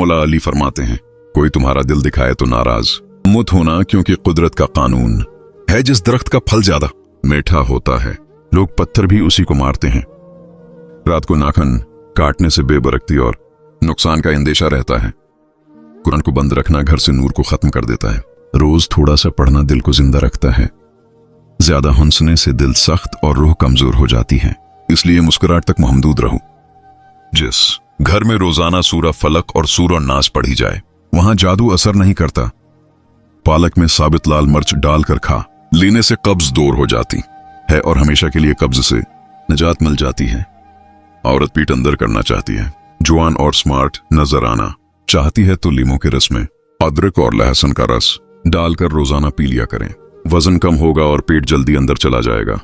मौला अली फरमाते हैं, कोई तुम्हारा दिल दिखाए तो नाराज मत होना, क्योंकि कुदरत का कानून है, जिस दरख्त का फल ज्यादा मीठा होता है, लोग पत्थर भी उसी को मारते हैं। रात को नाखून काटने से बेबरकती और नुकसान का अंदेशा रहता है। कुरान को बंद रखना घर से नूर को खत्म कर देता है। रोज थोड़ा सा पढ़ना दिल को जिंदा रखता है। ज्यादा हंसने से दिल सख्त और रूह कमजोर हो जाती है, इसलिए मुस्कुराहट तक महमदूद रहो। जिस घर में रोजाना सूरह फलक और सूरह नास पढ़ी जाए, वहां जादू असर नहीं करता। पालक में साबित लाल मिर्च डालकर खा लेने से कब्ज दूर हो जाती है और हमेशा के लिए कब्ज से निजात मिल जाती है। औरत पीठ अंदर करना चाहती है, जवान और स्मार्ट नजर आना चाहती है, तो लीमों के रस में अदरक और लहसुन का रस डालकर रोजाना पी लिया करें। वजन कम होगा और पेट जल्दी अंदर चला जाएगा।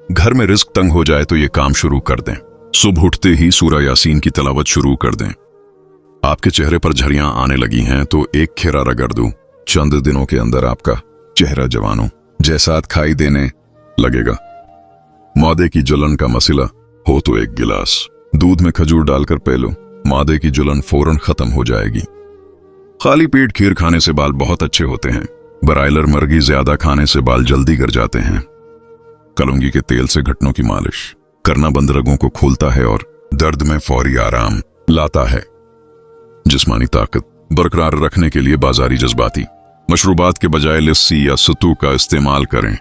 घर में रिस्क तंग हो जाए तो ये काम शुरू कर दें। सुबह उठते ही सूरह यासीन की तिलावत शुरू कर दें। आपके चेहरे पर झड़ियां आने लगी हैं तो एक खेरा रगड़ दूं, चंद दिनों के अंदर आपका चेहरा जवानों जैसा दिखाई देने लगेगा। मादे की जलन का मसला हो तो एक गिलास दूध में खजूर डालकर पी लो, मादे की जलन फौरन खत्म हो जाएगी। खाली पेट खीर खाने से बाल बहुत अच्छे होते हैं। ब्रायलर मुर्गी ज्यादा खाने से बाल जल्दी गिर जाते हैं। कलौंजी के तेल से घुटनों की मालिश करना बंद रगों को खोलता है और दर्द में फौरी आराम लाता है। जिस्मानी ताकत बरकरार रखने के लिए बाजारी जज्बाती मशरूबात के बजाय लस्सी या सत्तू का इस्तेमाल करें।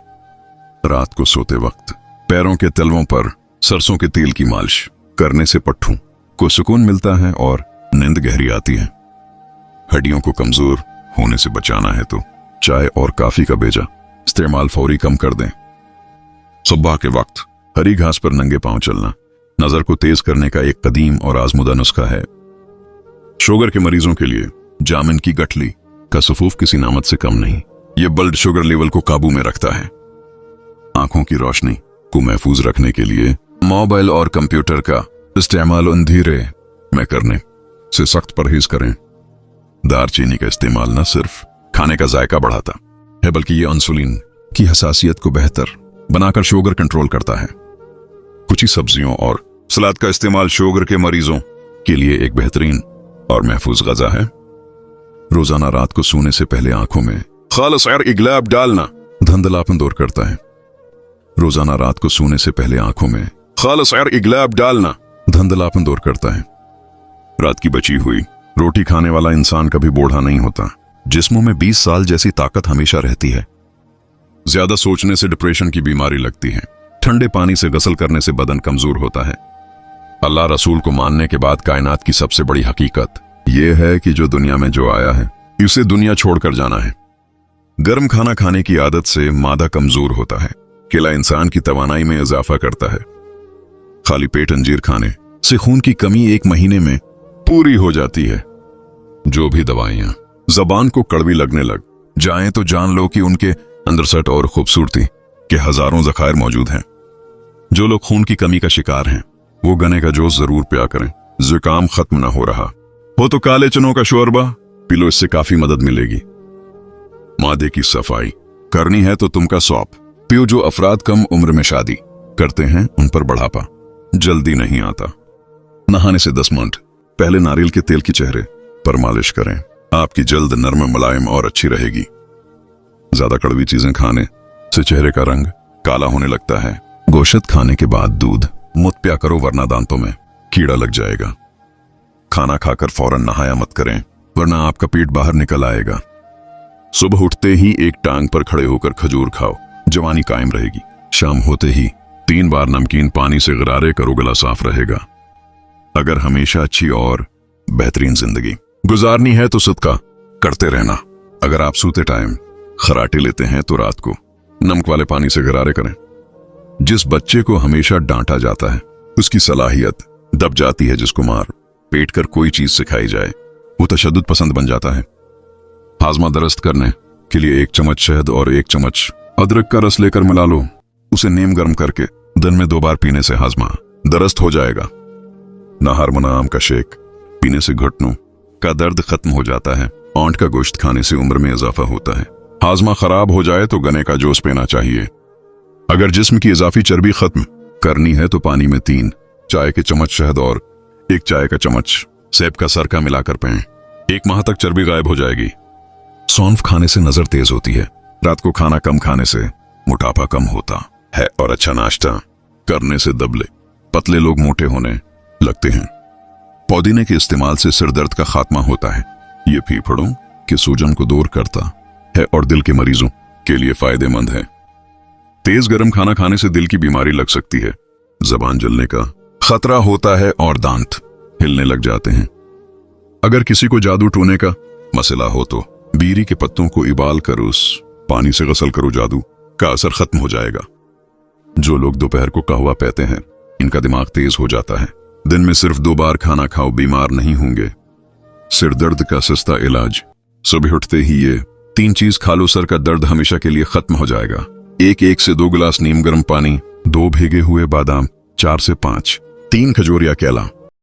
रात को सोते वक्त पैरों के तलवों पर सरसों के तेल की मालिश करने से पट्ठों को सुकून मिलता है और नींद गहरी आती है। हड्डियों को कमजोर होने से बचाना है तो चाय और काफी का बेजा इस्तेमाल फौरी कम कर दें। सुबह के वक्त हरी घास पर नंगे पांव चलना नजर को तेज करने का एक कदीम और आजमुदा नुस्खा है। शुगर के मरीजों के लिए जामिन की गठली का सफूफ किसी नामत से कम नहीं। यह ब्लड शुगर लेवल को काबू में रखता है। आंखों की रोशनी को महफूज रखने के लिए मोबाइल और कंप्यूटर का इस्तेमाल अंधेरे में करने से सख्त परहेज करें। दालचीनी का इस्तेमाल न सिर्फ खाने का जायका बढ़ाता है, बल्कि यह इंसुलिन की हसासियत को बेहतर बनाकर शुगर कंट्रोल करता है। कुछ ही सब्जियों और सलाद का इस्तेमाल शुगर के मरीजों के लिए एक बेहतरीन और महफूज गजा है। रोजाना रात को सोने से पहले आंखों में खालिस इगलाब डालना धुंधलापन दूर करता है। रोजाना रात को सोने से पहले आंखों में खालिस इगलाब डालना धुंधलापन दूर करता है। रात की बची हुई रोटी खाने वाला इंसान कभी बूढ़ा नहीं होता। जिस्मों में 20 साल जैसी ताकत हमेशा रहती है। ज्यादा सोचने से डिप्रेशन की बीमारी लगती है। ठंडे पानी से गसल करने से बदन कमजोर होता है। अल्लाह रसूल को मानने के बाद कायनात की सबसे बड़ी हकीकत यह है कि जो दुनिया में जो आया है उसे दुनिया छोड़कर जाना है। गर्म खाना खाने की आदत से मादा कमजोर होता है। केला इंसान की तवानाई में इजाफा करता है। खाली पेट अंजीर खाने से खून की कमी 1 महीने में पूरी हो जाती है। जो भी दवाइयां जबान को कड़वी लगने लग जाएं तो जान लो कि उनके अंदर सट और खूबसूरती के हजारों जखायर मौजूद हैं। जो लोग खून की कमी का शिकार हैं वो गन्ने का जूस जरूर पिया करें। जुकाम खत्म ना हो रहा हो तो काले चनों का शोरबा पी लो, इससे काफी मदद मिलेगी। मादे की सफाई करनी है तो तुम का सौंप पियो। जो अफराद कम उम्र में शादी करते हैं उन पर बढ़ापा जल्दी नहीं आता। नहाने से 10 मिनट पहले नारियल के तेल की चेहरे पर मालिश करें। आपकी जल्द नर्म मुलायम और अच्छी रहेगी। ज्यादा कड़वी चीजें खाने से चेहरे का रंग काला होने लगता है। गोश्त खाने के बाद दूध मत पिया करो, वरना दांतों में कीड़ा लग जाएगा। खाना खाकर फौरन नहाया मत करें, वरना आपका पेट बाहर निकल आएगा। सुबह उठते ही एक टांग पर खड़े होकर खजूर खाओ, जवानी कायम रहेगी। शाम होते ही 3 बार नमकीन पानी से गरारे करो, गला साफ रहेगा। अगर हमेशा अच्छी और बेहतरीन जिंदगी गुजारनी है तो सदका करते रहना। अगर आप सोते टाइम खराटे लेते हैं तो रात को नमक वाले पानी से गरारे करें। जिस बच्चे को हमेशा डांटा जाता है उसकी सलाहियत दब जाती है। जिसको मार पेट कर कोई चीज सिखाई जाए वो तशद्दुद पसंद बन जाता है। हाजमा दरस्त करने के लिए 1 चम्मच शहद और 1 चम्मच अदरक का रस लेकर मिला लो। उसे नीम गर्म करके दिन में 2 बार पीने से हाजमा दरस्त हो जाएगा। नाहरमना आम का शेक पीने से घुटनों का दर्द खत्म हो जाता है। आंट का गोश्त खाने से उम्र में इजाफा होता है। हाजमा खराब हो जाए तो गन्ने का जूस पीना चाहिए। अगर जिस्म की इजाफी चर्बी खत्म करनी है तो पानी में 3 चाय के चम्मच शहद और 1 चाय का चम्मच सेब का सरका मिलाकर पिएं। 1 माह तक चर्बी गायब हो जाएगी। सौंफ खाने से नजर तेज होती है। रात को खाना कम खाने से मोटापा कम होता है और अच्छा नाश्ता करने से दबले पतले लोग मोटे होने लगते हैं। पुदीने के इस्तेमाल से सिर दर्द का खात्मा होता है। ये फेफड़ों के सूजन को दूर करता है और दिल के मरीजों के लिए फायदेमंद है। तेज गर्म खाना खाने से दिल की बीमारी लग सकती है, जबान जलने का खतरा होता है और दांत हिलने लग जाते हैं। अगर किसी को जादू टोने का मसला हो तो बीरी के पत्तों को उबाल कर उस पानी से गसल करो, जादू का असर खत्म हो जाएगा। जो लोग दोपहर को कहवा पीते हैं, इनका दिमाग तेज हो जाता है। दिन में सिर्फ 2 बार खाना खाओ, बीमार नहीं होंगे। सिर दर्द का सस्ता इलाज, सुबह उठते ही ये 3 चीज खा लो, सर का दर्द हमेशा के लिए खत्म हो जाएगा। 1 से 2 गिलास नीम गर्म पानी, 2 भीगे हुए बादाम, 4 से 5, 3 खजूर या केला।